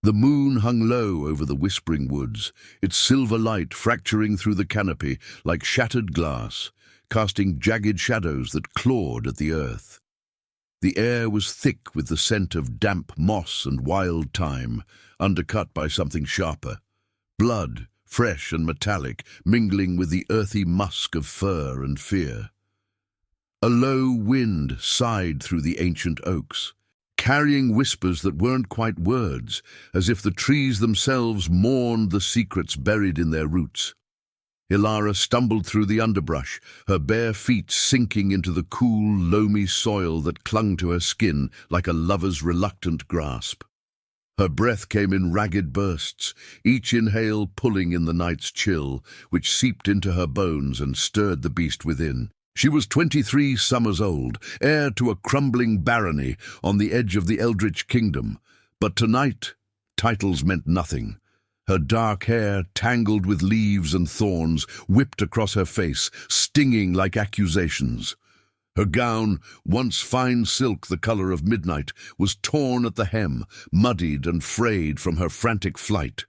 The moon hung low over the whispering woods, its silver light fracturing through the canopy like shattered glass, casting jagged shadows that clawed at the earth. The air was thick with the scent of damp moss and wild thyme, undercut by something sharper. Blood, fresh and metallic, mingling with the earthy musk of fur and fear. A low wind sighed through the ancient oaks, carrying whispers that weren't quite words, as if the trees themselves mourned the secrets buried in their roots. Elara stumbled through the underbrush, her bare feet sinking into the cool, loamy soil that clung to her skin like a lover's reluctant grasp. Her breath came in ragged bursts, each inhale pulling in the night's chill, which seeped into her bones and stirred the beast within. She was 23 summers old, heir to a crumbling barony on the edge of the Eldritch kingdom. But tonight, titles meant nothing. Her dark hair, tangled with leaves and thorns, whipped across her face, stinging like accusations. Her gown, once fine silk the color of midnight, was torn at the hem, muddied and frayed from her frantic flight.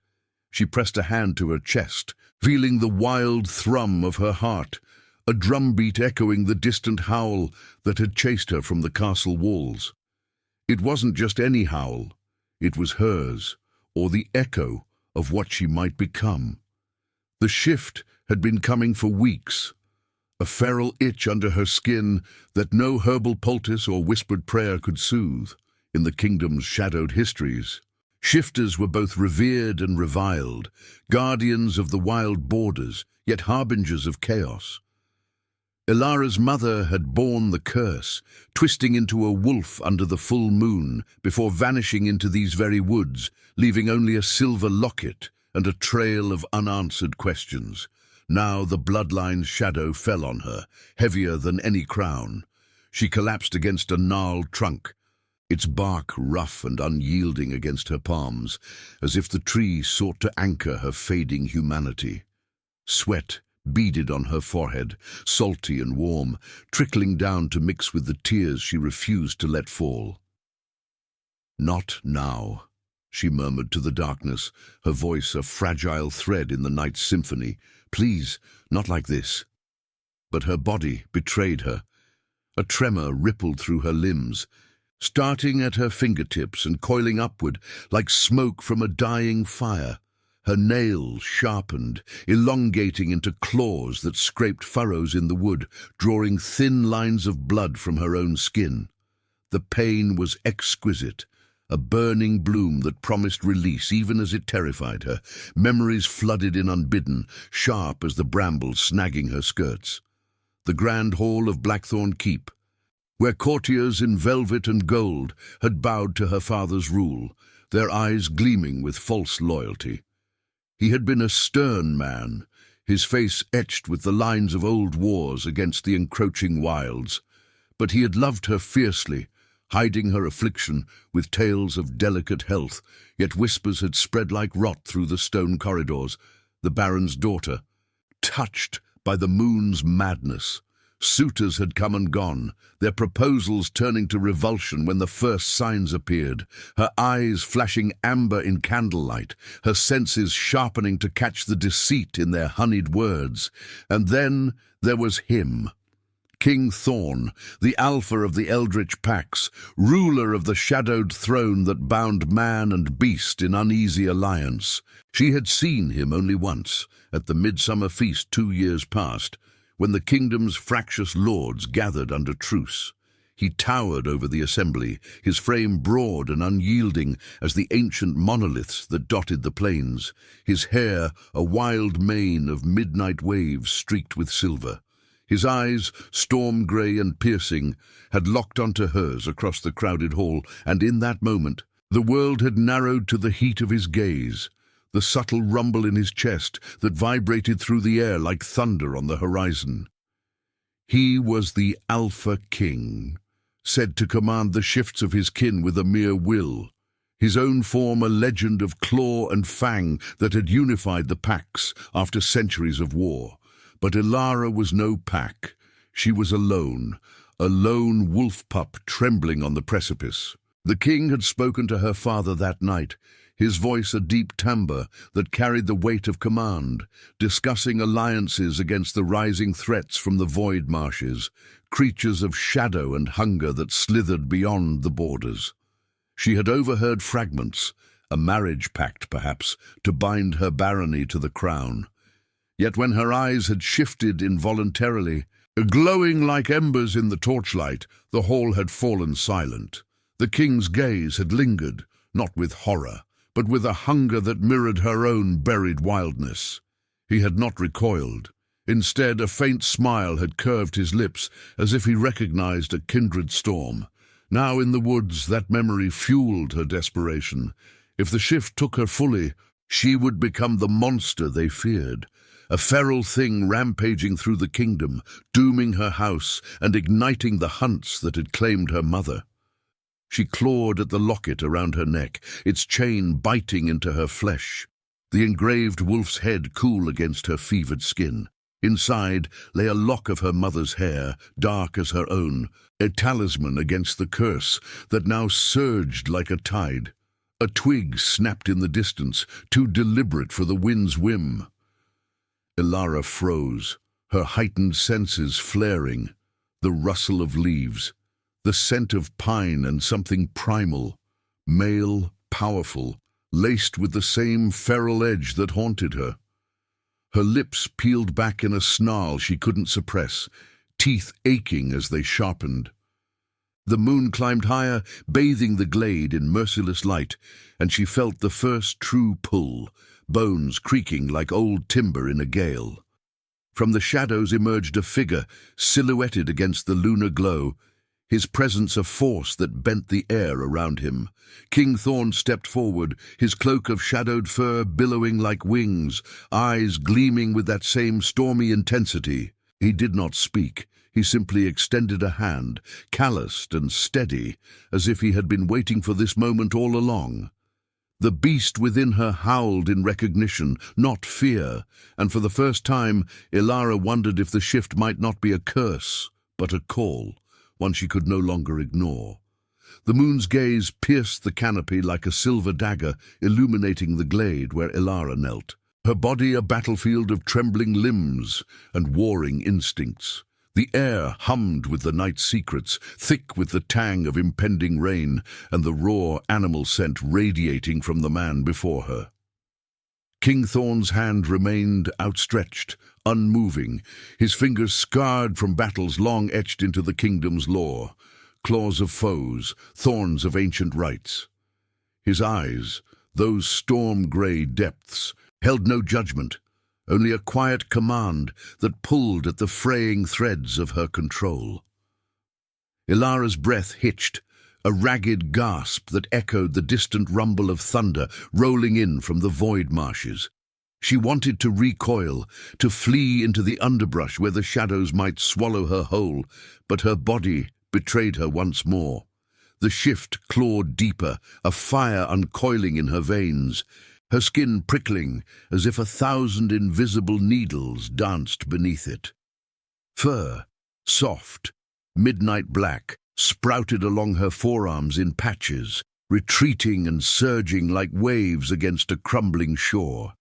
She pressed a hand to her chest, feeling the wild thrum of her heart, a drumbeat echoing the distant howl that had chased her from the castle walls. It wasn't just any howl. It was hers, or the echo of what she might become. The shift had been coming for weeks, a feral itch under her skin that no herbal poultice or whispered prayer could soothe. In the kingdom's shadowed histories, shifters were both revered and reviled, guardians of the wild borders, yet harbingers of chaos. Elara's mother had borne the curse, twisting into a wolf under the full moon before vanishing into these very woods, leaving only a silver locket and a trail of unanswered questions. Now the bloodline's shadow fell on her, heavier than any crown. She collapsed against a gnarled trunk, its bark rough and unyielding against her palms, as if the tree sought to anchor her fading humanity. Sweat beaded on her forehead, salty and warm, trickling down to mix with the tears she refused to let fall. "Not now," she murmured to the darkness, her voice a fragile thread in the night's symphony. "Please, not like this." But her body betrayed her. A tremor rippled through her limbs, starting at her fingertips and coiling upward like smoke from a dying fire. Her nails sharpened, elongating into claws that scraped furrows in the wood, drawing thin lines of blood from her own skin. The pain was exquisite, a burning bloom that promised release even as it terrified her. Memories flooded in unbidden, sharp as the brambles snagging her skirts. The grand hall of Blackthorn Keep, where courtiers in velvet and gold had bowed to her father's rule, their eyes gleaming with false loyalty. He had been a stern man, his face etched with the lines of old wars against the encroaching wilds. But he had loved her fiercely, hiding her affliction with tales of delicate health, yet whispers had spread like rot through the stone corridors. The Baron's daughter, touched by the moon's madness. Suitors had come and gone, their proposals turning to revulsion when the first signs appeared, her eyes flashing amber in candlelight, her senses sharpening to catch the deceit in their honeyed words. And then there was him, King Thorn, the alpha of the Eldritch Pacts, ruler of the shadowed throne that bound man and beast in uneasy alliance. She had seen him only once, at the midsummer feast 2 years past, when the kingdom's fractious lords gathered under truce. He towered over the assembly, his frame broad and unyielding as the ancient monoliths that dotted the plains, his hair a wild mane of midnight waves streaked with silver. His eyes, storm-grey and piercing, had locked onto hers across the crowded hall, and in that moment the world had narrowed to the heat of his gaze, the subtle rumble in his chest that vibrated through the air like thunder on the horizon. He was the Alpha King, said to command the shifts of his kin with a mere will, his own form a legend of claw and fang that had unified the packs after centuries of war. But Elara was no pack. She was alone, a lone wolf pup trembling on the precipice. The king had spoken to her father that night, his voice a deep timbre that carried the weight of command, discussing alliances against the rising threats from the void marshes, creatures of shadow and hunger that slithered beyond the borders. She had overheard fragments, a marriage pact perhaps, to bind her barony to the crown. Yet when her eyes had shifted involuntarily, glowing like embers in the torchlight, the hall had fallen silent. The king's gaze had lingered, not with horror, but with a hunger that mirrored her own buried wildness. He had not recoiled. Instead, a faint smile had curved his lips as if he recognized a kindred storm. Now in the woods, that memory fueled her desperation. If the shift took her fully, she would become the monster they feared, a feral thing rampaging through the kingdom, dooming her house and igniting the hunts that had claimed her mother. She clawed at the locket around her neck, its chain biting into her flesh, the engraved wolf's head cool against her fevered skin. Inside lay a lock of her mother's hair, dark as her own, a talisman against the curse that now surged like a tide. A twig snapped in the distance, too deliberate for the wind's whim. Elara froze, her heightened senses flaring, the rustle of leaves, the scent of pine and something primal, male, powerful, laced with the same feral edge that haunted her. Her lips peeled back in a snarl she couldn't suppress, teeth aching as they sharpened. The moon climbed higher, bathing the glade in merciless light, and she felt the first true pull, bones creaking like old timber in a gale. From the shadows emerged a figure, silhouetted against the lunar glow, his presence a force that bent the air around him. King Thorn stepped forward, his cloak of shadowed fur billowing like wings, eyes gleaming with that same stormy intensity. He did not speak. He simply extended a hand, calloused and steady, as if he had been waiting for this moment all along. The beast within her howled in recognition, not fear, and for the first time Elara wondered if the shift might not be a curse, but a call, one she could no longer ignore. The moon's gaze pierced the canopy like a silver dagger, illuminating the glade where Elara knelt, her body a battlefield of trembling limbs and warring instincts. The air hummed with the night's secrets, thick with the tang of impending rain and the raw animal scent radiating from the man before her. King Thorn's hand remained outstretched, unmoving, his fingers scarred from battles long etched into the kingdom's lore, claws of foes, thorns of ancient rights. His eyes, those storm-grey depths, held no judgment, only a quiet command that pulled at the fraying threads of her control. Elara's breath hitched, a ragged gasp that echoed the distant rumble of thunder rolling in from the void marshes. She wanted to recoil, to flee into the underbrush where the shadows might swallow her whole, but her body betrayed her once more. The shift clawed deeper, a fire uncoiling in her veins, her skin prickling as if 1,000 invisible needles danced beneath it. Fur, soft, midnight black, sprouted along her forearms in patches, retreating and surging like waves against a crumbling shore.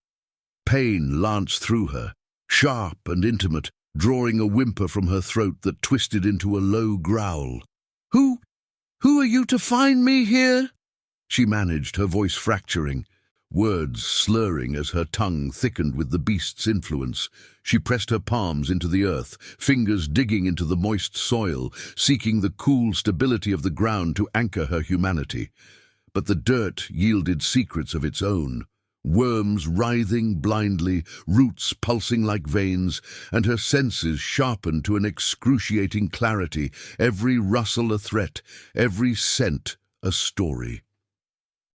Pain lanced through her, sharp and intimate, drawing a whimper from her throat that twisted into a low growl. Who are you to find me here?" she managed, her voice fracturing, words slurring as her tongue thickened with the beast's influence. She pressed her palms into the earth, fingers digging into the moist soil, seeking the cool stability of the ground to anchor her humanity. But the dirt yielded secrets of its own. Worms writhing blindly, roots pulsing like veins, and her senses sharpened to an excruciating clarity, every rustle a threat, every scent a story.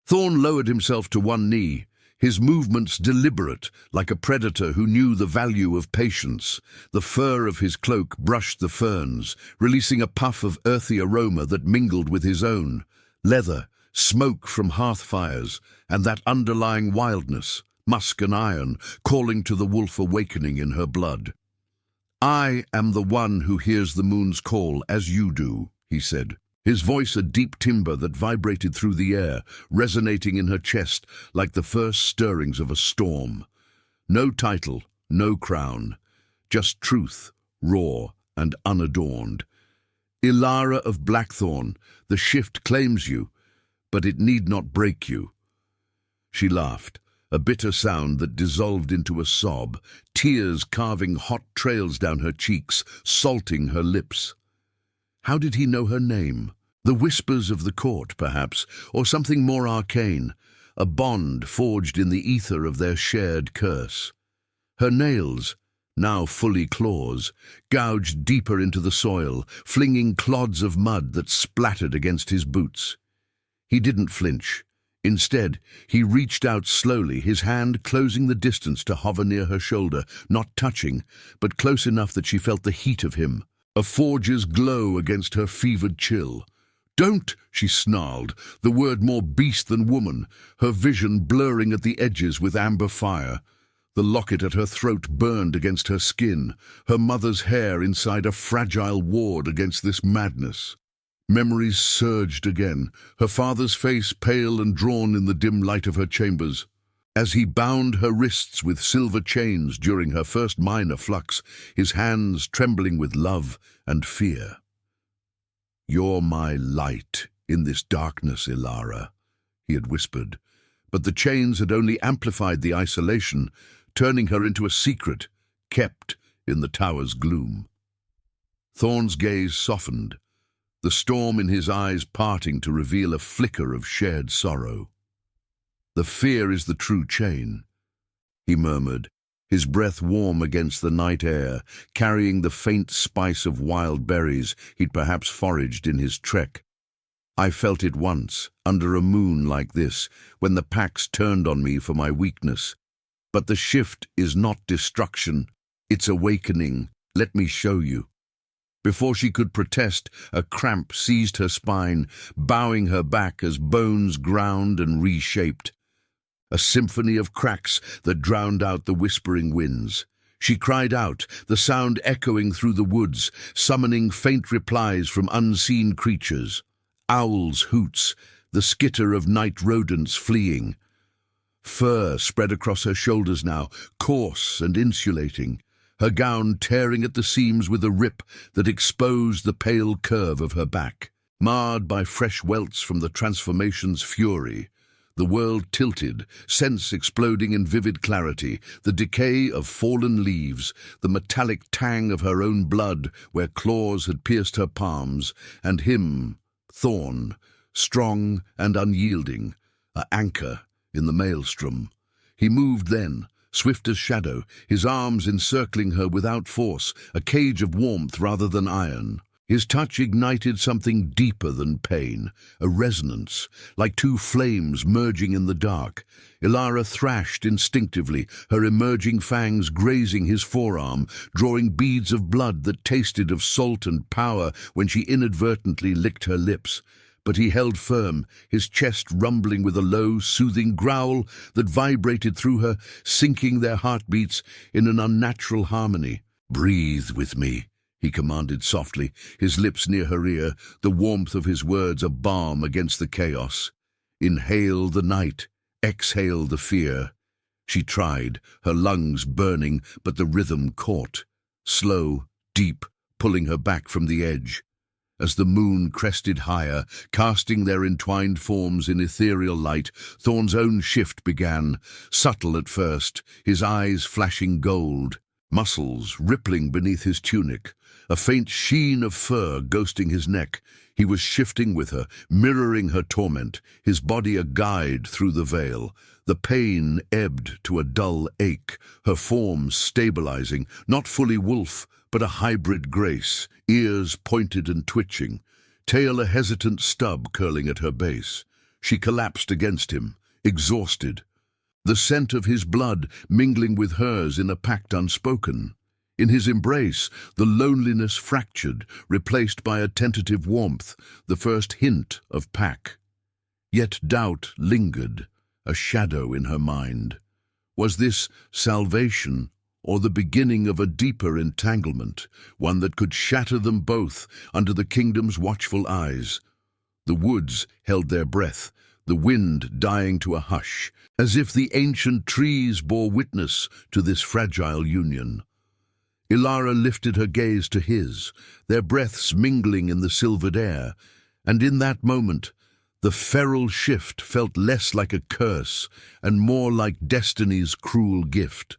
Thorn lowered himself to one knee, his movements deliberate, like a predator who knew the value of patience. The fur of his cloak brushed the ferns, releasing a puff of earthy aroma that mingled with his own. Leather, smoke from hearth fires, and that underlying wildness, musk and iron, calling to the wolf awakening in her blood. "I am the one who hears the moon's call, as you do," he said. his voice a deep timbre that vibrated through the air, resonating in her chest like the first stirrings of a storm. No title, no crown, just truth, raw and unadorned. Elara of Blackthorn, the shift claims you, but it need not break you. She laughed, a bitter sound that dissolved into a sob, tears carving hot trails down her cheeks, salting her lips. How did he know her name? The whispers of the court, perhaps, or something more arcane, a bond forged in the ether of their shared curse. Her nails, now fully claws, gouged deeper into the soil, flinging clods of mud that splattered against his boots. He didn't flinch. Instead, he reached out slowly, his hand closing the distance to hover near her shoulder, not touching, but close enough that she felt the heat of him, a forge's glow against her fevered chill. "Don't!" she snarled, the word more beast than woman, her vision blurring at the edges with amber fire. The locket at her throat burned against her skin, her mother's hair inside a fragile ward against this madness. Memories surged again, her father's face pale and drawn in the dim light of her chambers. As he bound her wrists with silver chains during her first minor flux, his hands trembling with love and fear. "You're my light in this darkness, Elara," he had whispered, but the chains had only amplified the isolation, turning her into a secret, kept in the tower's gloom. Thorn's gaze softened, the storm in his eyes parting to reveal a flicker of shared sorrow. "The fear is the true chain," he murmured, his breath warm against the night air, carrying the faint spice of wild berries he'd perhaps foraged in his trek. "I felt it once, under a moon like this, when the packs turned on me for my weakness. But the shift is not destruction, it's awakening. Let me show you." Before she could protest, a cramp seized her spine, bowing her back as bones ground and reshaped. A symphony of cracks that drowned out the whispering winds. She cried out, the sound echoing through the woods, summoning faint replies from unseen creatures. Owls' hoots, the skitter of night rodents fleeing. Fur spread across her shoulders now, coarse and insulating, her gown tearing at the seams with a rip that exposed the pale curve of her back. Marred by fresh welts from the transformation's fury, the world tilted, sense exploding in vivid clarity, the decay of fallen leaves, the metallic tang of her own blood where claws had pierced her palms, and him, Thorn, strong and unyielding, a anchor in the maelstrom. He moved then, swift as shadow, his arms encircling her without force, a cage of warmth rather than iron. His touch ignited something deeper than pain, a resonance, like two flames merging in the dark. Elara thrashed instinctively, her emerging fangs grazing his forearm, drawing beads of blood that tasted of salt and power when she inadvertently licked her lips. But he held firm, his chest rumbling with a low, soothing growl that vibrated through her, syncing their heartbeats in an unnatural harmony. "Breathe with me," he commanded softly, his lips near her ear, the warmth of his words a balm against the chaos. "Inhale the night, exhale the fear." She tried, her lungs burning, but the rhythm caught. Slow, deep, pulling her back from the edge. As the moon crested higher, casting their entwined forms in ethereal light, Thorn's own shift began, subtle at first, his eyes flashing gold, muscles rippling beneath his tunic, a faint sheen of fur ghosting his neck. He was shifting with her, mirroring her torment, his body a guide through the veil. The pain ebbed to a dull ache, her form stabilizing, not fully wolf, but a hybrid grace, ears pointed and twitching, tail a hesitant stub curling at her base. She collapsed against him, exhausted, the scent of his blood mingling with hers in a pact unspoken. In his embrace, the loneliness fractured, replaced by a tentative warmth, the first hint of pack. Yet doubt lingered, a shadow in her mind. Was this salvation, or the beginning of a deeper entanglement, one that could shatter them both under the kingdom's watchful eyes? The woods held their breath, the wind dying to a hush, as if the ancient trees bore witness to this fragile union. Elara lifted her gaze to his, their breaths mingling in the silvered air, and in that moment, the feral shift felt less like a curse and more like destiny's cruel gift.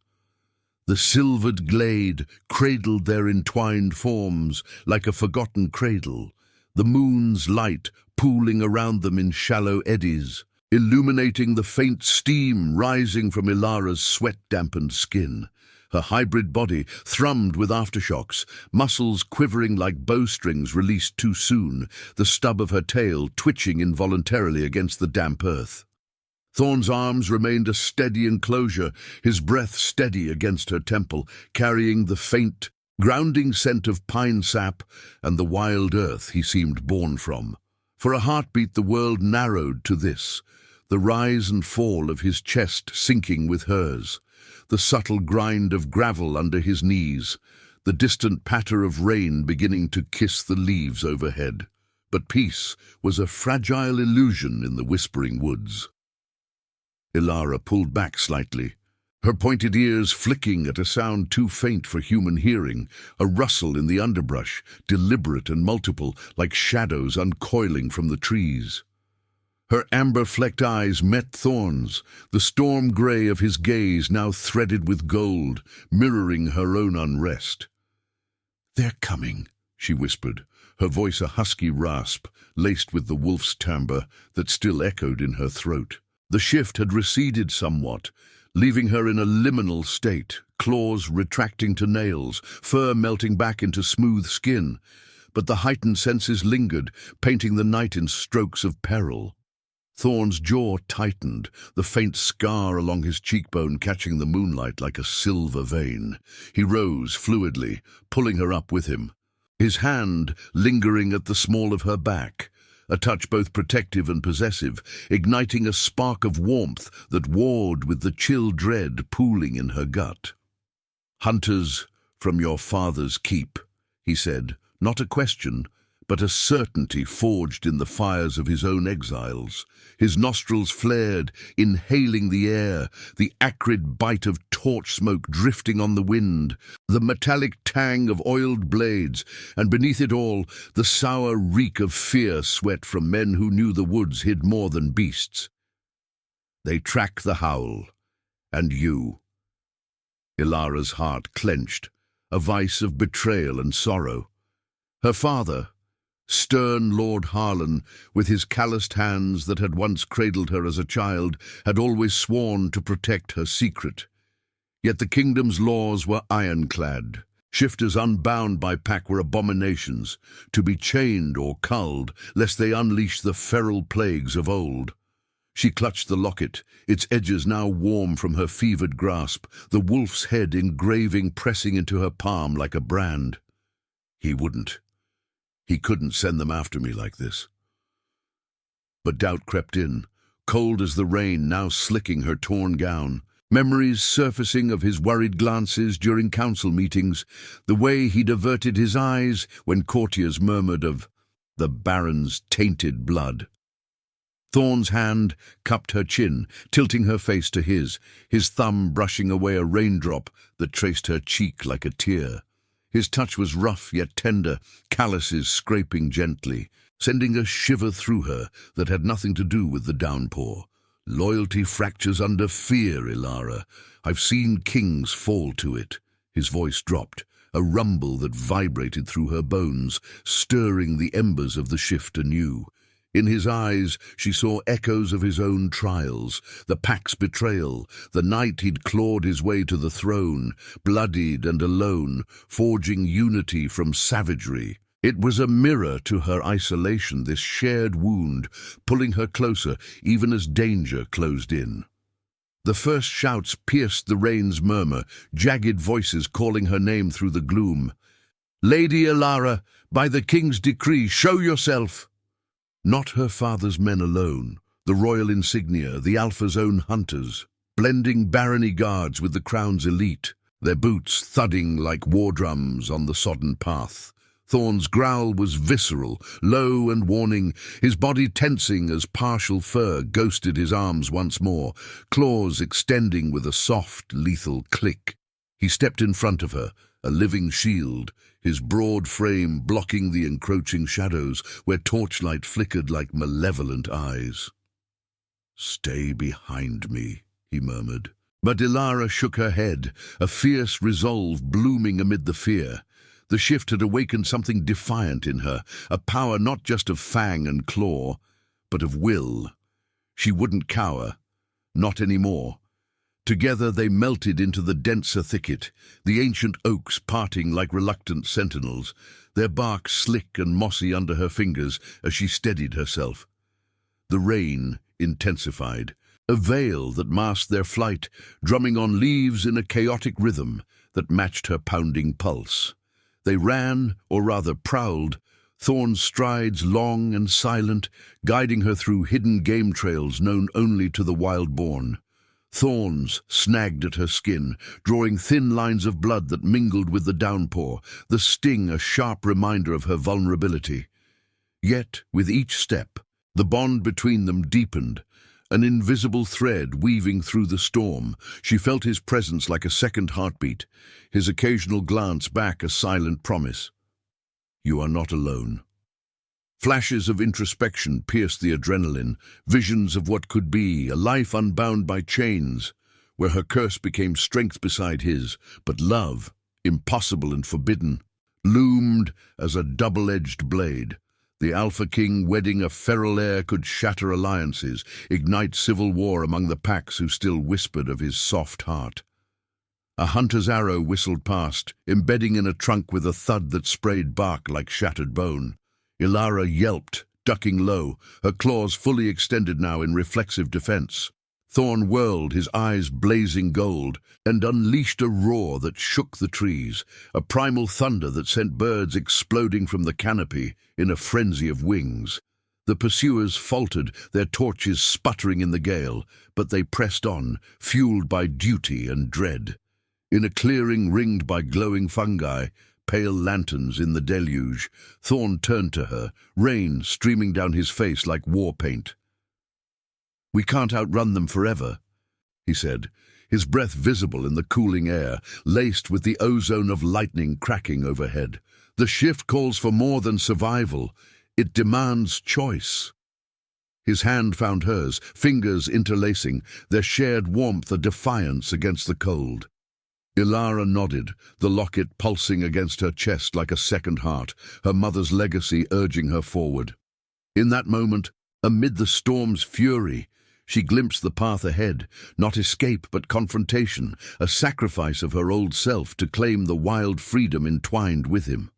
The silvered glade cradled their entwined forms like a forgotten cradle, the moon's light pooling around them in shallow eddies, illuminating the faint steam rising from Elara's sweat-dampened skin. Her hybrid body thrummed with aftershocks, muscles quivering like bowstrings released too soon, the stub of her tail twitching involuntarily against the damp earth. Thorn's arms remained a steady enclosure, his breath steady against her temple, carrying the faint, grounding scent of pine sap and the wild earth he seemed born from. For a heartbeat the world narrowed to this, the rise and fall of his chest sinking with hers, the subtle grind of gravel under his knees, the distant patter of rain beginning to kiss the leaves overhead. But peace was a fragile illusion in the whispering woods. Elara pulled back slightly, her pointed ears flicking at a sound too faint for human hearing, a rustle in the underbrush, deliberate and multiple, like shadows uncoiling from the trees. Her amber-flecked eyes met Thorn's, the storm grey of his gaze now threaded with gold, mirroring her own unrest. "They're coming," she whispered, her voice a husky rasp, laced with the wolf's timbre that still echoed in her throat. The shift had receded somewhat, leaving her in a liminal state, claws retracting to nails, fur melting back into smooth skin. But the heightened senses lingered, painting the night in strokes of peril. Thorn's jaw tightened, the faint scar along his cheekbone catching the moonlight like a silver vein. He rose fluidly, pulling her up with him, his hand lingering at the small of her back, a touch both protective and possessive, igniting a spark of warmth that warred with the chill dread pooling in her gut. "Hunters from your father's keep," he said, not a question, but a certainty forged in the fires of his own exiles. His nostrils flared, inhaling the air, the acrid bite of torch smoke drifting on the wind, the metallic tang of oiled blades, and beneath it all, the sour reek of fear sweat from men who knew the woods hid more than beasts. "They track the howl, and you." Elara's heart clenched, a vice of betrayal and sorrow. Her father, stern Lord Harlan, with his calloused hands that had once cradled her as a child, had always sworn to protect her secret. Yet the kingdom's laws were ironclad. Shifters unbound by pack were abominations, to be chained or culled, lest they unleash the feral plagues of old. She clutched the locket, its edges now warm from her fevered grasp, the wolf's head engraving pressing into her palm like a brand. He wouldn't. He couldn't send them after me like this. But doubt crept in, cold as the rain now slicking her torn gown. Memories surfacing of his worried glances during council meetings, the way he'd averted his eyes when courtiers murmured of the Baron's tainted blood. Thorn's hand cupped her chin, tilting her face to his thumb brushing away a raindrop that traced her cheek like a tear. His touch was rough yet tender, calluses scraping gently, sending a shiver through her that had nothing to do with the downpour. "Loyalty fractures under fear, Elara. I've seen kings fall to it." His voice dropped, a rumble that vibrated through her bones, stirring the embers of the shift anew. In his eyes she saw echoes of his own trials, the pack's betrayal, the night he'd clawed his way to the throne, bloodied and alone, forging unity from savagery. It was a mirror to her isolation, this shared wound, pulling her closer even as danger closed in. The first shouts pierced the rain's murmur, jagged voices calling her name through the gloom. "Lady Elara, by the king's decree, show yourself!" Not her father's men alone, the royal insignia, the Alpha's own hunters, blending barony guards with the crown's elite, their boots thudding like war drums on the sodden path. Thorn's growl was visceral, low and warning, his body tensing as partial fur ghosted his arms once more, claws extending with a soft, lethal click. He stepped in front of her, a living shield, his broad frame blocking the encroaching shadows where torchlight flickered like malevolent eyes. "Stay behind me," he murmured. But Elara shook her head, a fierce resolve blooming amid the fear. The shift had awakened something defiant in her, a power not just of fang and claw, but of will. She wouldn't cower, not anymore. Together they melted into the denser thicket, the ancient oaks parting like reluctant sentinels, their bark slick and mossy under her fingers as she steadied herself. The rain intensified, a veil that masked their flight, drumming on leaves in a chaotic rhythm that matched her pounding pulse. They ran, or rather prowled, Thorn's strides long and silent, guiding her through hidden game trails known only to the wild-born. Thorns snagged at her skin, drawing thin lines of blood that mingled with the downpour, the sting a sharp reminder of her vulnerability. Yet, with each step, the bond between them deepened, an invisible thread weaving through the storm. She felt his presence like a second heartbeat, his occasional glance back a silent promise. "You are not alone." Flashes of introspection pierced the adrenaline, visions of what could be, a life unbound by chains, where her curse became strength beside his, but love, impossible and forbidden, loomed as a double-edged blade. The Alpha King wedding a feral heir could shatter alliances, ignite civil war among the packs who still whispered of his soft heart. A hunter's arrow whistled past, embedding in a trunk with a thud that sprayed bark like shattered bone. Elara yelped, ducking low, her claws fully extended now in reflexive defense. Thorn whirled, his eyes blazing gold, and unleashed a roar that shook the trees, a primal thunder that sent birds exploding from the canopy in a frenzy of wings. The pursuers faltered, their torches sputtering in the gale, but they pressed on, fueled by duty and dread. In a clearing ringed by glowing fungi, pale lanterns in the deluge, Thorn turned to her, rain streaming down his face like war paint. "We can't outrun them forever," he said, his breath visible in the cooling air, laced with the ozone of lightning cracking overhead. "The shift calls for more than survival. It demands choice." His hand found hers, fingers interlacing, their shared warmth a defiance against the cold. Elara nodded, the locket pulsing against her chest like a second heart, her mother's legacy urging her forward. In that moment, amid the storm's fury, she glimpsed the path ahead, not escape but confrontation, a sacrifice of her old self to claim the wild freedom entwined with him.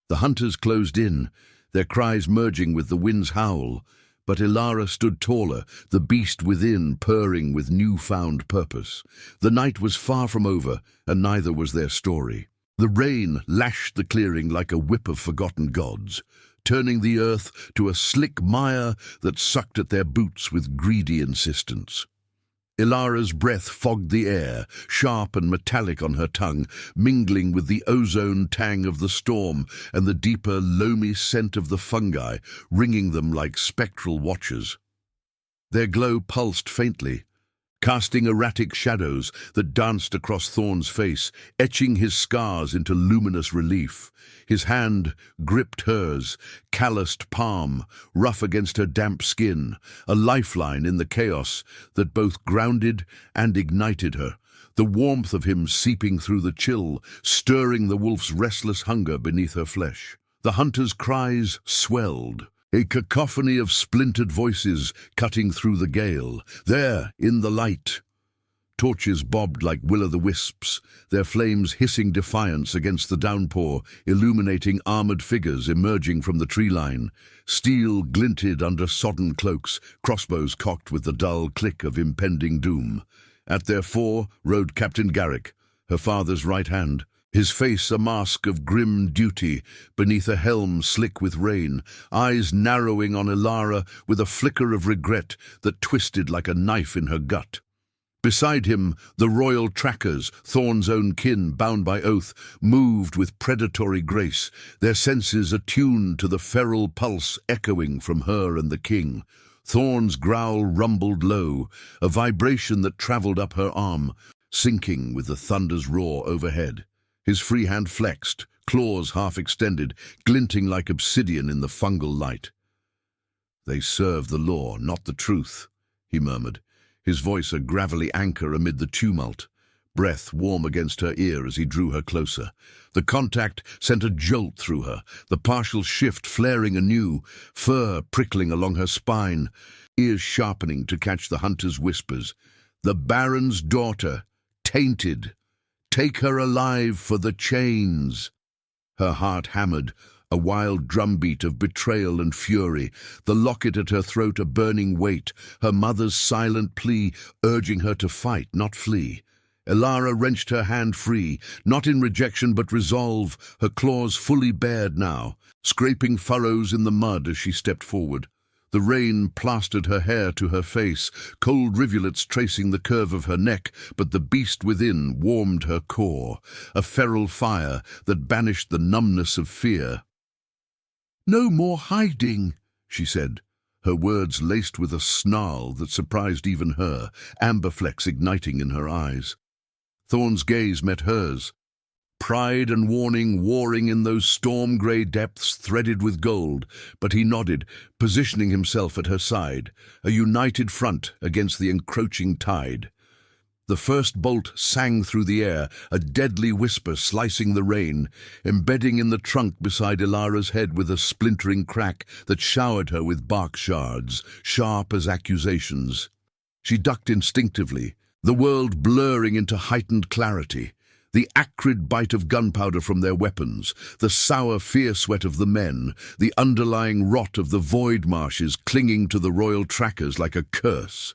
The hunters closed in, their cries merging with the wind's howl, but Elara stood taller, the beast within purring with newfound purpose. The night was far from over, and neither was their story. The rain lashed the clearing like a whip of forgotten gods, turning the earth to a slick mire that sucked at their boots with greedy insistence. Elara's breath fogged the air, sharp and metallic on her tongue, mingling with the ozone tang of the storm and the deeper, loamy scent of the fungi, ringing them like spectral watchers. Their glow pulsed faintly, casting erratic shadows that danced across Thorn's face, etching his scars into luminous relief. His hand gripped hers, calloused palm, rough against her damp skin, a lifeline in the chaos that both grounded and ignited her, the warmth of him seeping through the chill, stirring the wolf's restless hunger beneath her flesh. The hunter's cries swelled, a cacophony of splintered voices cutting through the gale. There, in the light, torches bobbed like will-o'-the-wisps, their flames hissing defiance against the downpour, illuminating armored figures emerging from the tree line. Steel glinted under sodden cloaks, crossbows cocked with the dull click of impending doom. At their fore rode Captain Garrick, her father's right hand, his face a mask of grim duty, beneath a helm slick with rain, eyes narrowing on Elara with a flicker of regret that twisted like a knife in her gut. Beside him, the royal trackers, Thorn's own kin, bound by oath, moved with predatory grace, their senses attuned to the feral pulse echoing from her and the king. Thorn's growl rumbled low, a vibration that travelled up her arm, syncing with the thunder's roar overhead. His free hand flexed, claws half extended, glinting like obsidian in the fungal light. "They serve the law, not the truth," he murmured, his voice a gravelly anchor amid the tumult, breath warm against her ear as he drew her closer. The contact sent a jolt through her, the partial shift flaring anew, fur prickling along her spine, ears sharpening to catch the hunter's whispers. "The Baron's daughter, tainted. Take her alive for the chains." Her heart hammered, a wild drumbeat of betrayal and fury, the locket at her throat a burning weight, her mother's silent plea urging her to fight, not flee. Elara wrenched her hand free, not in rejection but resolve, her claws fully bared now, scraping furrows in the mud as she stepped forward. The rain plastered her hair to her face, cold rivulets tracing the curve of her neck, but the beast within warmed her core, a feral fire that banished the numbness of fear. "No more hiding," she said, her words laced with a snarl that surprised even her, amber flecks igniting in her eyes. Thorn's gaze met hers, pride and warning warring in those storm-grey depths threaded with gold, but he nodded, positioning himself at her side, a united front against the encroaching tide. The first bolt sang through the air, a deadly whisper slicing the rain, embedding in the trunk beside Elara's head with a splintering crack that showered her with bark shards, sharp as accusations. She ducked instinctively, the world blurring into heightened clarity. The acrid bite of gunpowder from their weapons, the sour fear sweat of the men, the underlying rot of the void marshes clinging to the royal trackers like a curse.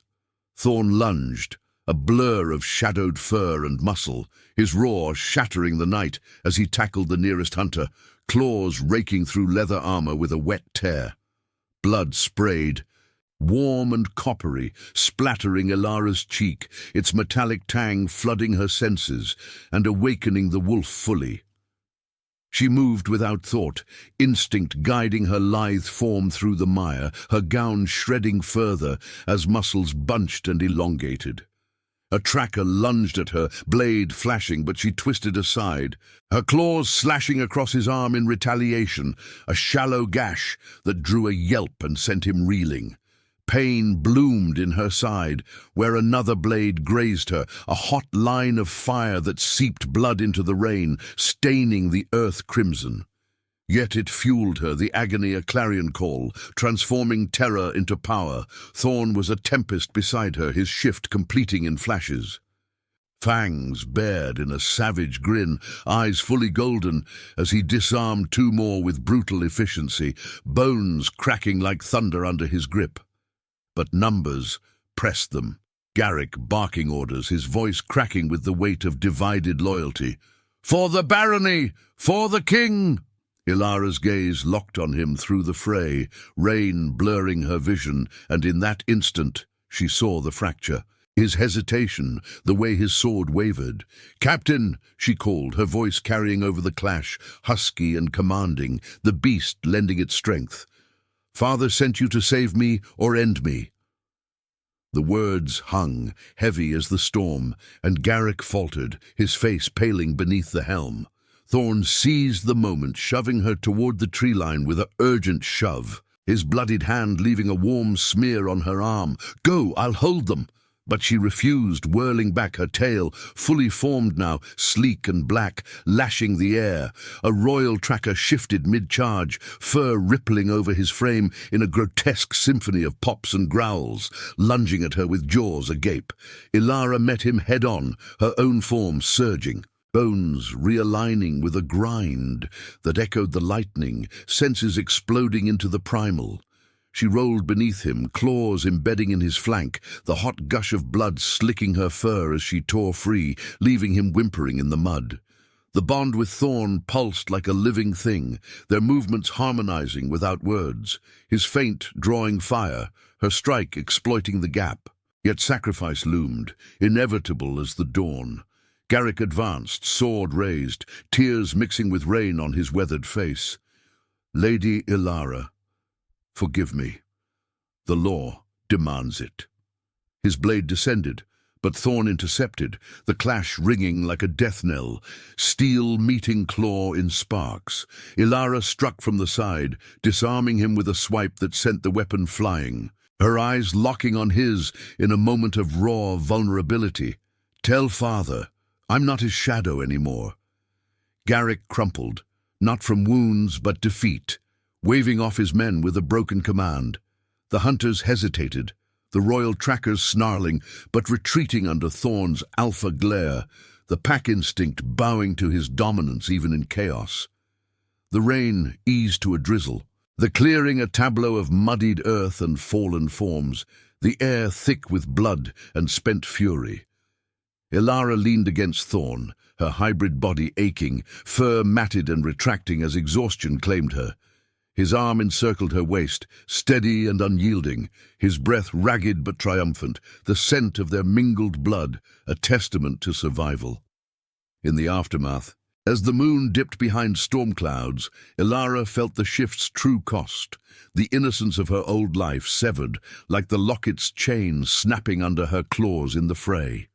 Thorn lunged, a blur of shadowed fur and muscle, his roar shattering the night as he tackled the nearest hunter, claws raking through leather armor with a wet tear. Blood sprayed, warm and coppery, splattering Elara's cheek, its metallic tang flooding her senses and awakening the wolf fully. She moved without thought, instinct guiding her lithe form through the mire, her gown shredding further as muscles bunched and elongated. A tracker lunged at her, blade flashing, but she twisted aside, her claws slashing across his arm in retaliation, a shallow gash that drew a yelp and sent him reeling. Pain bloomed in her side, where another blade grazed her, a hot line of fire that seeped blood into the rain, staining the earth crimson. Yet it fueled her, the agony a clarion call, transforming terror into power. Thorn was a tempest beside her, his shift completing in flashes. Fangs bared in a savage grin, eyes fully golden, as he disarmed two more with brutal efficiency, bones cracking like thunder under his grip. But numbers pressed them. Garrick barking orders, his voice cracking with the weight of divided loyalty. "For the barony! For the king!" Elara's gaze locked on him through the fray, rain blurring her vision, and in that instant she saw the fracture. His hesitation, the way his sword wavered. "Captain," she called, her voice carrying over the clash, husky and commanding, the beast lending its strength. "Father sent you to save me or end me." The words hung, heavy as the storm, and Garrick faltered, his face paling beneath the helm. Thorn seized the moment, shoving her toward the tree line with an urgent shove, his bloodied hand leaving a warm smear on her arm. "Go, I'll hold them." But she refused, whirling back, her tail, fully formed now, sleek and black, lashing the air. A royal tracker shifted mid-charge, fur rippling over his frame in a grotesque symphony of pops and growls, lunging at her with jaws agape. Elara met him head-on, her own form surging. Bones realigning with a grind that echoed the lightning, senses exploding into the primal. She rolled beneath him, claws embedding in his flank, the hot gush of blood slicking her fur as she tore free, leaving him whimpering in the mud. The bond with Thorn pulsed like a living thing, their movements harmonizing without words, his feint drawing fire, her strike exploiting the gap. Yet sacrifice loomed, inevitable as the dawn. Garrick advanced, sword raised, tears mixing with rain on his weathered face. "Lady Elara, forgive me. The law demands it." His blade descended, but Thorn intercepted, the clash ringing like a death knell, steel meeting claw in sparks. Elara struck from the side, disarming him with a swipe that sent the weapon flying, her eyes locking on his in a moment of raw vulnerability. "Tell father, I'm not his shadow anymore." Garrick crumpled, not from wounds but defeat, waving off his men with a broken command. The hunters hesitated, the royal trackers snarling, but retreating under Thorn's alpha glare, the pack instinct bowing to his dominance even in chaos. The rain eased to a drizzle, the clearing a tableau of muddied earth and fallen forms, the air thick with blood and spent fury. Elara leaned against Thorn, her hybrid body aching, fur matted and retracting as exhaustion claimed her. His arm encircled her waist, steady and unyielding, his breath ragged but triumphant, the scent of their mingled blood, a testament to survival. In the aftermath, as the moon dipped behind storm clouds, Elara felt the shift's true cost, the innocence of her old life severed, like the locket's chain snapping under her claws in the fray.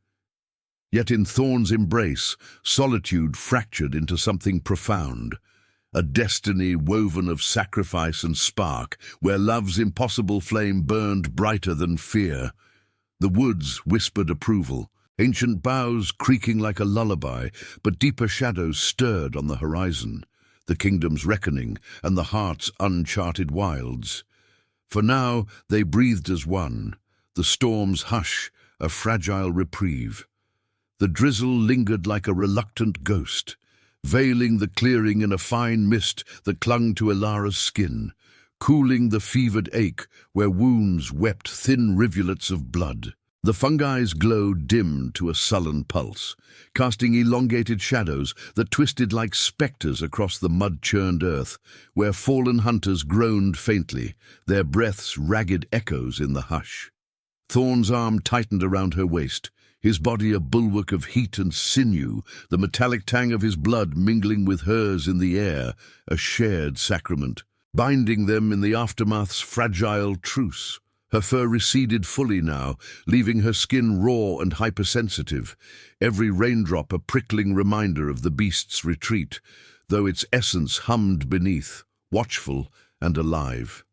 Yet in Thorn's embrace, solitude fractured into something profound, a destiny woven of sacrifice and spark, where love's impossible flame burned brighter than fear. The woods whispered approval, ancient boughs creaking like a lullaby, but deeper shadows stirred on the horizon, the kingdom's reckoning and the heart's uncharted wilds. For now they breathed as one, the storm's hush, a fragile reprieve. The drizzle lingered like a reluctant ghost, veiling the clearing in a fine mist that clung to Elara's skin, cooling the fevered ache where wounds wept thin rivulets of blood. The fungi's glow dimmed to a sullen pulse, casting elongated shadows that twisted like spectres across the mud-churned earth, where fallen hunters groaned faintly, their breaths ragged echoes in the hush. Thorn's arm tightened around her waist, his body a bulwark of heat and sinew, the metallic tang of his blood mingling with hers in the air, a shared sacrament, binding them in the aftermath's fragile truce. Her fur receded fully now, leaving her skin raw and hypersensitive, every raindrop a prickling reminder of the beast's retreat, though its essence hummed beneath, watchful and alive.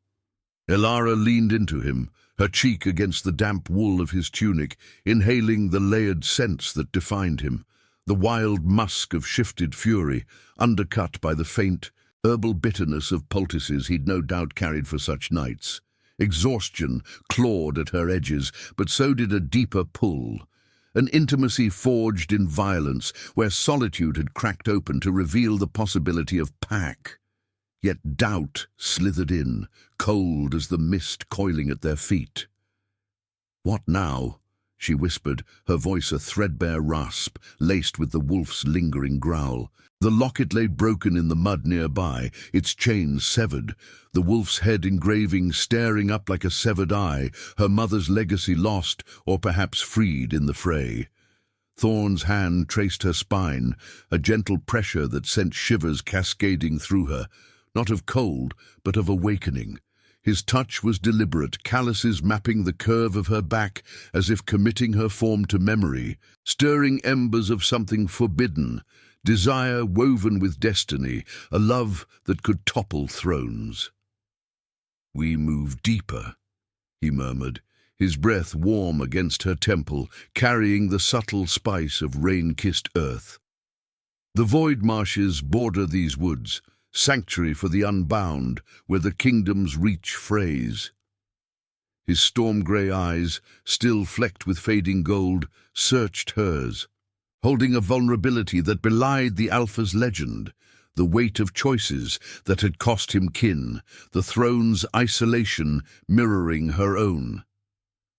Elara leaned into him, her cheek against the damp wool of his tunic, inhaling the layered scents that defined him, the wild musk of shifted fury, undercut by the faint, herbal bitterness of poultices he'd no doubt carried for such nights. Exhaustion clawed at her edges, but so did a deeper pull, an intimacy forged in violence, where solitude had cracked open to reveal the possibility of pack. Yet doubt slithered in, cold as the mist coiling at their feet. "What now?" she whispered, her voice a threadbare rasp, laced with the wolf's lingering growl. The locket lay broken in the mud nearby, its chains severed, the wolf's head engraving staring up like a severed eye, her mother's legacy lost or perhaps freed in the fray. Thorn's hand traced her spine, a gentle pressure that sent shivers cascading through her, not of cold, but of awakening. His touch was deliberate, calluses mapping the curve of her back as if committing her form to memory, stirring embers of something forbidden, desire woven with destiny, a love that could topple thrones. "We move deeper," he murmured, his breath warm against her temple, carrying the subtle spice of rain-kissed earth. The void marshes border these woods, sanctuary for the unbound, where the kingdom's reach frays. His storm-grey eyes, still flecked with fading gold, searched hers, holding a vulnerability that belied the Alpha's legend, the weight of choices that had cost him kin, the throne's isolation mirroring her own.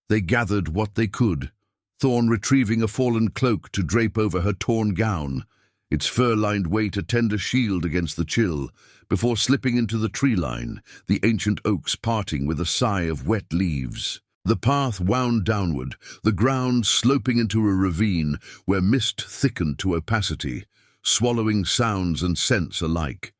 They gathered what they could, Thorn retrieving a fallen cloak to drape over her torn gown, its fur-lined weight a tender shield against the chill, before slipping into the tree line, the ancient oaks parting with a sigh of wet leaves. The path wound downward, the ground sloping into a ravine where mist thickened to opacity, swallowing sounds and scents alike.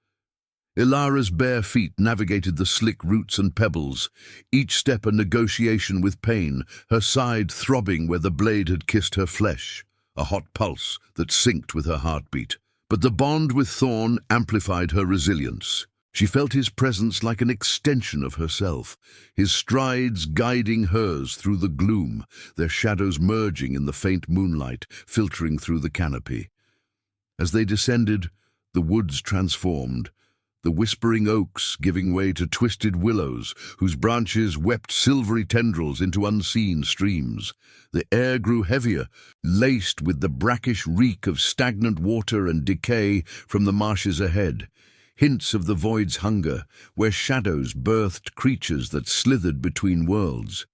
Elara's bare feet navigated the slick roots and pebbles, each step a negotiation with pain, her side throbbing where the blade had kissed her flesh, a hot pulse that synced with her heartbeat. But the bond with Thorn amplified her resilience. She felt his presence like an extension of herself, his strides guiding hers through the gloom, their shadows merging in the faint moonlight, filtering through the canopy. As they descended, the woods transformed, the whispering oaks giving way to twisted willows, whose branches wept silvery tendrils into unseen streams. The air grew heavier, laced with the brackish reek of stagnant water and decay from the marshes ahead, hints of the void's hunger, where shadows birthed creatures that slithered between worlds.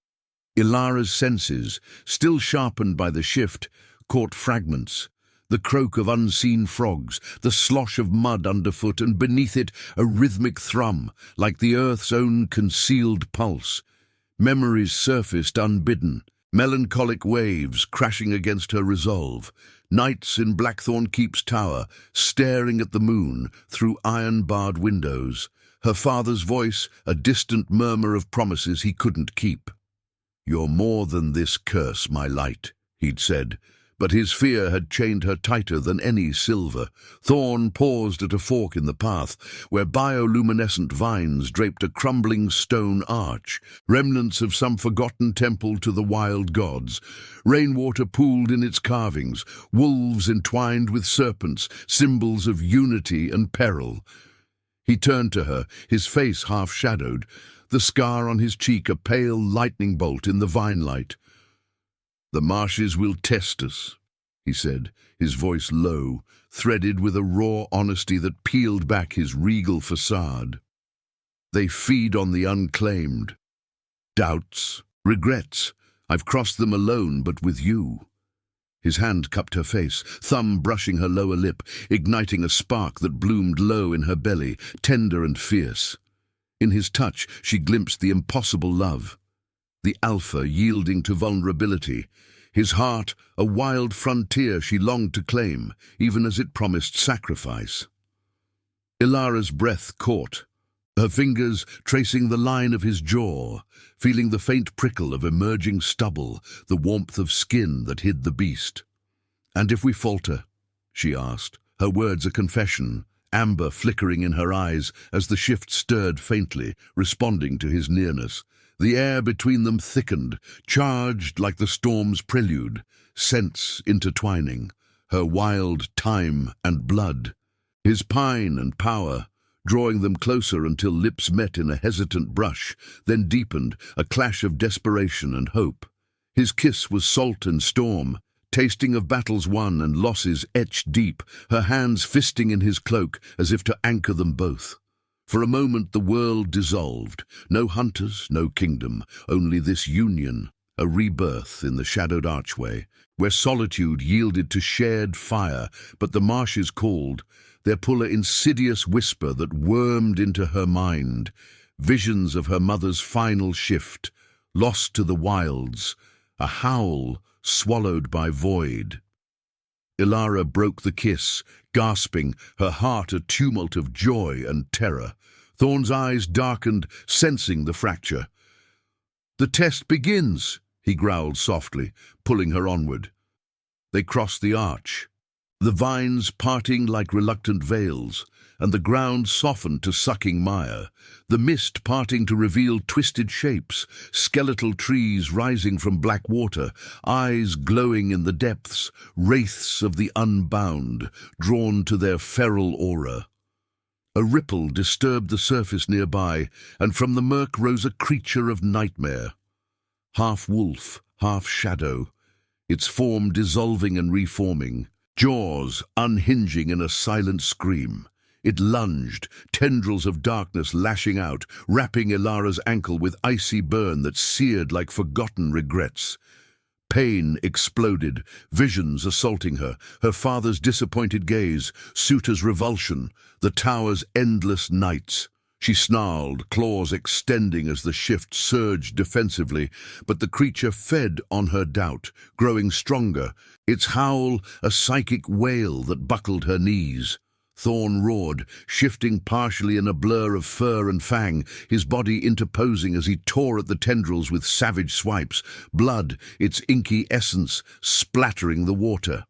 Elara's senses, still sharpened by the shift, caught fragments. The croak of unseen frogs, the slosh of mud underfoot, and beneath it a rhythmic thrum, like the earth's own concealed pulse. Memories surfaced unbidden, melancholic waves crashing against her resolve. Nights in Blackthorn Keep's tower, staring at the moon through iron-barred windows. Her father's voice, a distant murmur of promises he couldn't keep. "You're more than this curse, my light," he'd said. But his fear had chained her tighter than any silver. Thorn paused at a fork in the path, where bioluminescent vines draped a crumbling stone arch, remnants of some forgotten temple to the wild gods. Rainwater pooled in its carvings, wolves entwined with serpents, symbols of unity and peril. He turned to her, his face half-shadowed, the scar on his cheek a pale lightning bolt in the vine light. "The marshes will test us," he said, his voice low, threaded with a raw honesty that peeled back his regal facade. "They feed on the unclaimed. Doubts, regrets. I've crossed them alone, but with you." His hand cupped her face, thumb brushing her lower lip, igniting a spark that bloomed low in her belly, tender and fierce. In his touch she glimpsed the impossible love. The alpha yielding to vulnerability, his heart a wild frontier she longed to claim, even as it promised sacrifice. Elara's breath caught, her fingers tracing the line of his jaw, feeling the faint prickle of emerging stubble, the warmth of skin that hid the beast. "And if we falter?" she asked, her words a confession, amber flickering in her eyes as the shift stirred faintly, responding to his nearness. The air between them thickened, charged like the storm's prelude, scents intertwining, her wild time and blood. His pine and power, drawing them closer until lips met in a hesitant brush, then deepened, a clash of desperation and hope. His kiss was salt and storm, tasting of battles won and losses etched deep, her hands fisting in his cloak as if to anchor them both. For a moment the world dissolved, no hunters, no kingdom, only this union, a rebirth in the shadowed archway, where solitude yielded to shared fire, but the marshes called, their pull an insidious whisper that wormed into her mind, visions of her mother's final shift, lost to the wilds, a howl swallowed by void. Elara broke the kiss, gasping, her heart a tumult of joy and terror. Thorn's eyes darkened, sensing the fracture. "The test begins," he growled softly, pulling her onward. They crossed the arch, the vines parting like reluctant veils, and the ground softened to sucking mire, the mist parting to reveal twisted shapes, skeletal trees rising from black water, eyes glowing in the depths, wraiths of the unbound, drawn to their feral aura. A ripple disturbed the surface nearby, and from the murk rose a creature of nightmare. Half wolf, half shadow, its form dissolving and reforming, jaws unhinging in a silent scream. It lunged, tendrils of darkness lashing out, wrapping Elara's ankle with icy burn that seared like forgotten regrets. Pain exploded, visions assaulting her, her father's disappointed gaze, Sutor's revulsion, the tower's endless nights. She snarled, claws extending as the shift surged defensively, but the creature fed on her doubt, growing stronger, its howl a psychic wail that buckled her knees. Thorn roared, shifting partially in a blur of fur and fang, his body interposing as he tore at the tendrils with savage swipes, blood, its inky essence, splattering the water.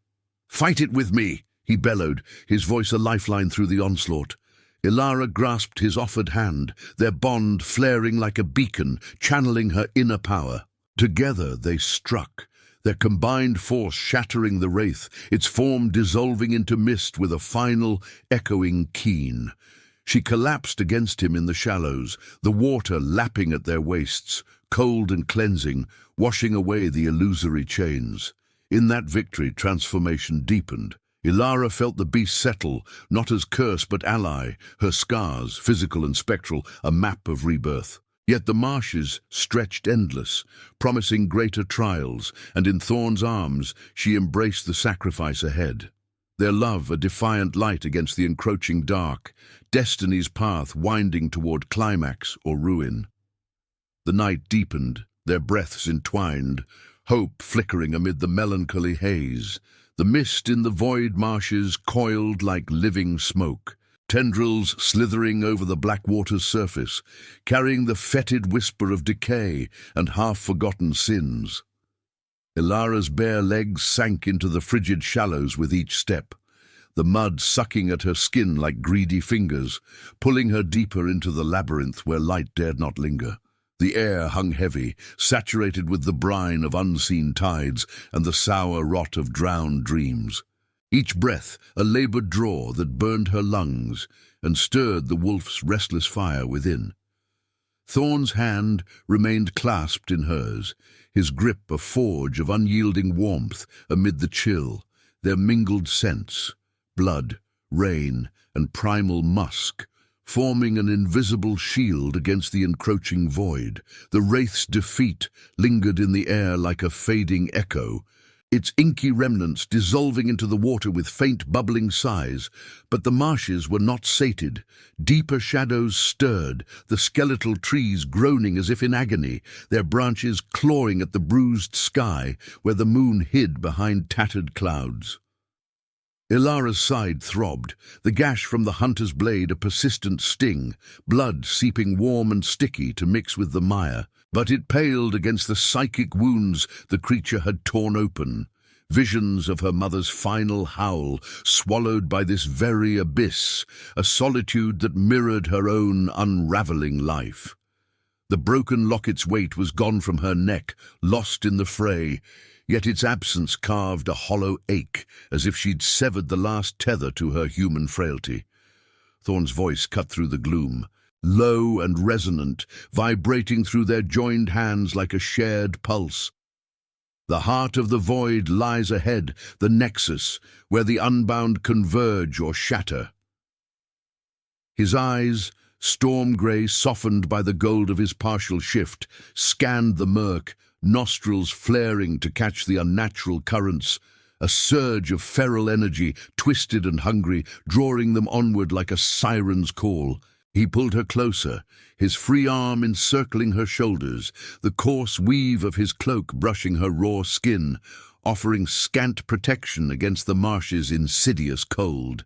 "Fight it with me!" he bellowed, his voice a lifeline through the onslaught. Elara grasped his offered hand, their bond flaring like a beacon, channeling her inner power. Together they struck, their combined force shattering the wraith, its form dissolving into mist with a final, echoing keen. She collapsed against him in the shallows, the water lapping at their waists, cold and cleansing, washing away the illusory chains. In that victory, transformation deepened. Elara felt the beast settle, not as curse but ally, her scars, physical and spectral, a map of rebirth. Yet the marshes stretched endless, promising greater trials, and in Thorn's arms she embraced the sacrifice ahead. Their love a defiant light against the encroaching dark, destiny's path winding toward climax or ruin. The night deepened, their breaths entwined, hope flickering amid the melancholy haze. The mist in the void marshes coiled like living smoke, tendrils slithering over the black water's surface, carrying the fetid whisper of decay and half-forgotten sins. Elara's bare legs sank into the frigid shallows with each step, the mud sucking at her skin like greedy fingers, pulling her deeper into the labyrinth where light dared not linger. The air hung heavy, saturated with the brine of unseen tides and the sour rot of drowned dreams. Each breath a labored draw that burned her lungs and stirred the wolf's restless fire within. Thorn's hand remained clasped in hers, his grip a forge of unyielding warmth amid the chill, their mingled scents, blood, rain, and primal musk, forming an invisible shield against the encroaching void. The wraith's defeat lingered in the air like a fading echo, its inky remnants dissolving into the water with faint bubbling sighs. But the marshes were not sated. Deeper shadows stirred, the skeletal trees groaning as if in agony, their branches clawing at the bruised sky where the moon hid behind tattered clouds. Elara's side throbbed, the gash from the hunter's blade a persistent sting, blood seeping warm and sticky to mix with the mire. But it paled against the psychic wounds the creature had torn open. Visions of her mother's final howl, swallowed by this very abyss, a solitude that mirrored her own unraveling life. The broken locket's weight was gone from her neck, lost in the fray, yet its absence carved a hollow ache, as if she'd severed the last tether to her human frailty. Thorn's voice cut through the gloom, low and resonant, vibrating through their joined hands like a shared pulse. The heart of the void lies ahead, the nexus, where the unbound converge or shatter. His eyes, storm-grey softened by the gold of his partial shift, scanned the murk, nostrils flaring to catch the unnatural currents, a surge of feral energy, twisted and hungry, drawing them onward like a siren's call. He pulled her closer, his free arm encircling her shoulders, the coarse weave of his cloak brushing her raw skin, offering scant protection against the marsh's insidious cold.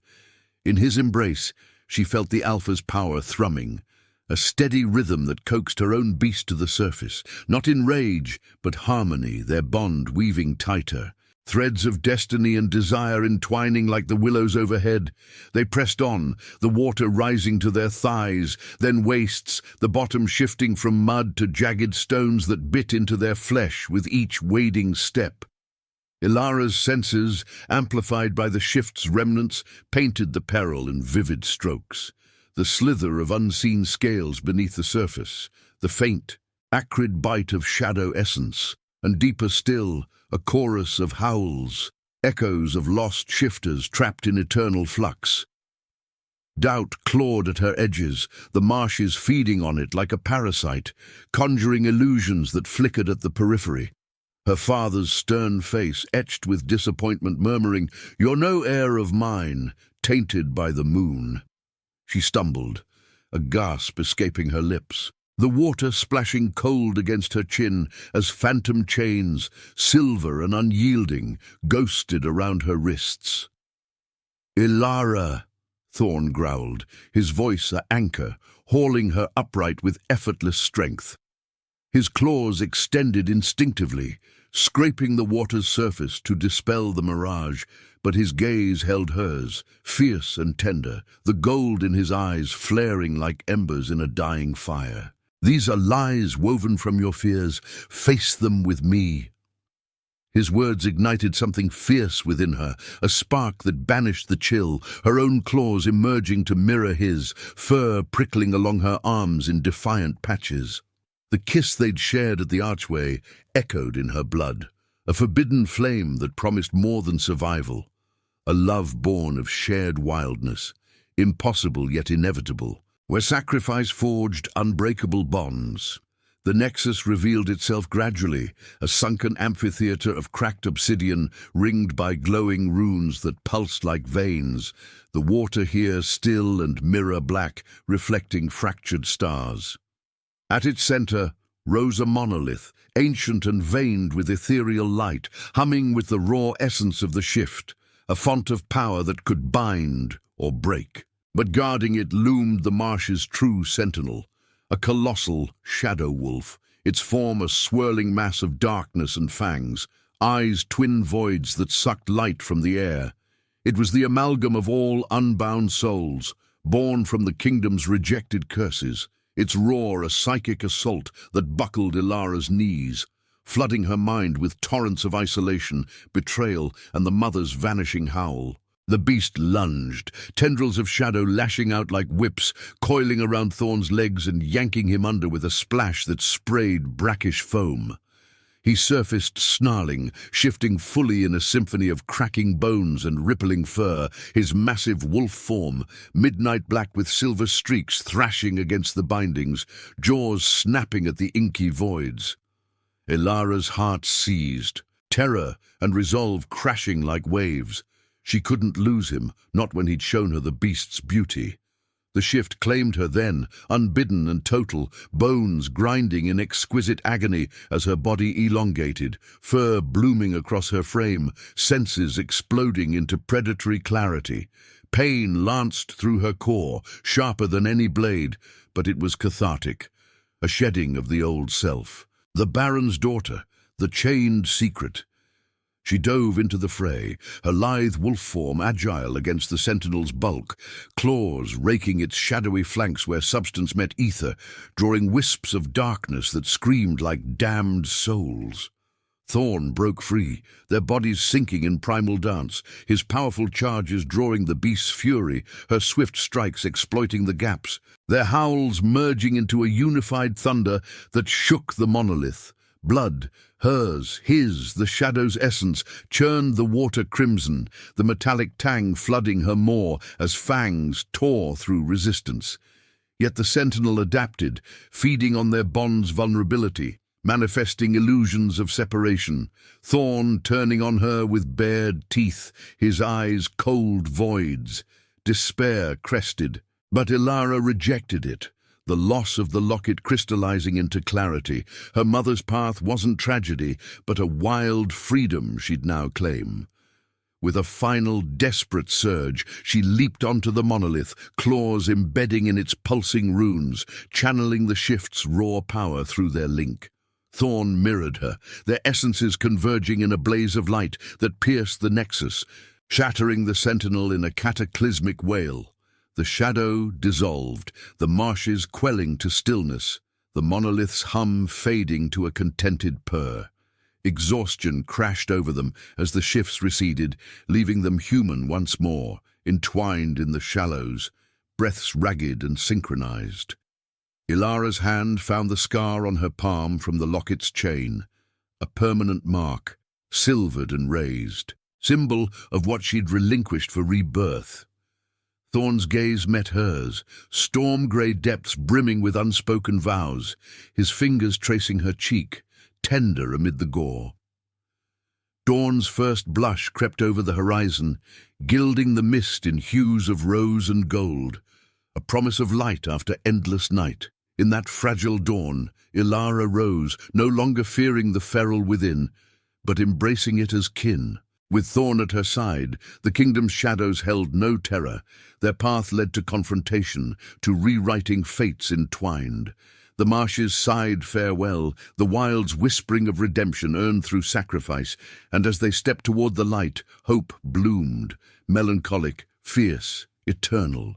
In his embrace, she felt the alpha's power thrumming, a steady rhythm that coaxed her own beast to the surface, not in rage, but harmony, their bond weaving tighter. Threads of destiny and desire entwining like the willows overhead. They pressed on, the water rising to their thighs, then waists, the bottom shifting from mud to jagged stones that bit into their flesh with each wading step. Elara's senses, amplified by the shift's remnants, painted the peril in vivid strokes. The slither of unseen scales beneath the surface, the faint, acrid bite of shadow essence, and deeper still, a chorus of howls, echoes of lost shifters trapped in eternal flux. Doubt clawed at her edges, the marshes feeding on it like a parasite, conjuring illusions that flickered at the periphery. Her father's stern face etched with disappointment, murmuring, "You're no heir of mine, tainted by the moon." She stumbled, a gasp escaping her lips, the water splashing cold against her chin as phantom chains, silver and unyielding, ghosted around her wrists. "Elara," Thorn growled, his voice an anchor, hauling her upright with effortless strength. His claws extended instinctively, scraping the water's surface to dispel the mirage, but his gaze held hers, fierce and tender, the gold in his eyes flaring like embers in a dying fire. "These are lies woven from your fears. Face them with me." His words ignited something fierce within her, a spark that banished the chill, her own claws emerging to mirror his, fur prickling along her arms in defiant patches. The kiss they'd shared at the archway echoed in her blood, a forbidden flame that promised more than survival, a love born of shared wildness, impossible yet inevitable, where sacrifice forged unbreakable bonds. The nexus revealed itself gradually, a sunken amphitheater of cracked obsidian ringed by glowing runes that pulsed like veins, the water here still and mirror black, reflecting fractured stars. At its center rose a monolith, ancient and veined with ethereal light, humming with the raw essence of the shift, a font of power that could bind or break. But guarding it loomed the marsh's true sentinel, a colossal shadow wolf, its form a swirling mass of darkness and fangs, eyes twin voids that sucked light from the air. It was the amalgam of all unbound souls, born from the kingdom's rejected curses, its roar a psychic assault that buckled Elara's knees, flooding her mind with torrents of isolation, betrayal, and the mother's vanishing howl. The beast lunged, tendrils of shadow lashing out like whips, coiling around Thorn's legs and yanking him under with a splash that sprayed brackish foam. He surfaced snarling, shifting fully in a symphony of cracking bones and rippling fur, his massive wolf form, midnight black with silver streaks thrashing against the bindings, jaws snapping at the inky voids. Elara's heart seized, terror and resolve crashing like waves. She couldn't lose him, not when he'd shown her the beast's beauty. The shift claimed her then, unbidden and total, bones grinding in exquisite agony as her body elongated, fur blooming across her frame, senses exploding into predatory clarity. Pain lanced through her core, sharper than any blade, but it was cathartic, a shedding of the old self. The Baron's daughter, the chained secret. She dove into the fray, her lithe wolf form agile against the sentinel's bulk, claws raking its shadowy flanks where substance met ether, drawing wisps of darkness that screamed like damned souls. Thorn broke free, their bodies sinking in primal dance, his powerful charges drawing the beast's fury, her swift strikes exploiting the gaps, their howls merging into a unified thunder that shook the monolith. Blood, hers, his, the shadow's essence, churned the water crimson, the metallic tang flooding her maw as fangs tore through resistance. Yet the sentinel adapted, feeding on their bond's vulnerability, manifesting illusions of separation, Thorn turning on her with bared teeth, his eyes cold voids, despair crested. But Elara rejected it. The loss of the locket crystallizing into clarity. Her mother's path wasn't tragedy, but a wild freedom she'd now claim. With a final, desperate surge, she leaped onto the monolith, claws embedding in its pulsing runes, channeling the shift's raw power through their link. Thorn mirrored her, their essences converging in a blaze of light that pierced the nexus, shattering the sentinel in a cataclysmic wail. The shadow dissolved, the marshes quelling to stillness, the monolith's hum fading to a contented purr. Exhaustion crashed over them as the shifts receded, leaving them human once more, entwined in the shallows, breaths ragged and synchronized. Elara's hand found the scar on her palm from the locket's chain, a permanent mark, silvered and raised, symbol of what she'd relinquished for rebirth. Thorn's gaze met hers, storm-grey depths brimming with unspoken vows, his fingers tracing her cheek, tender amid the gore. Dawn's first blush crept over the horizon, gilding the mist in hues of rose and gold, a promise of light after endless night. In that fragile dawn, Elara rose, no longer fearing the feral within, but embracing it as kin. With Thorn at her side, the kingdom's shadows held no terror. Their path led to confrontation, to rewriting fates entwined. The marshes sighed farewell, the wilds whispering of redemption earned through sacrifice, and as they stepped toward the light, hope bloomed, melancholic, fierce, eternal.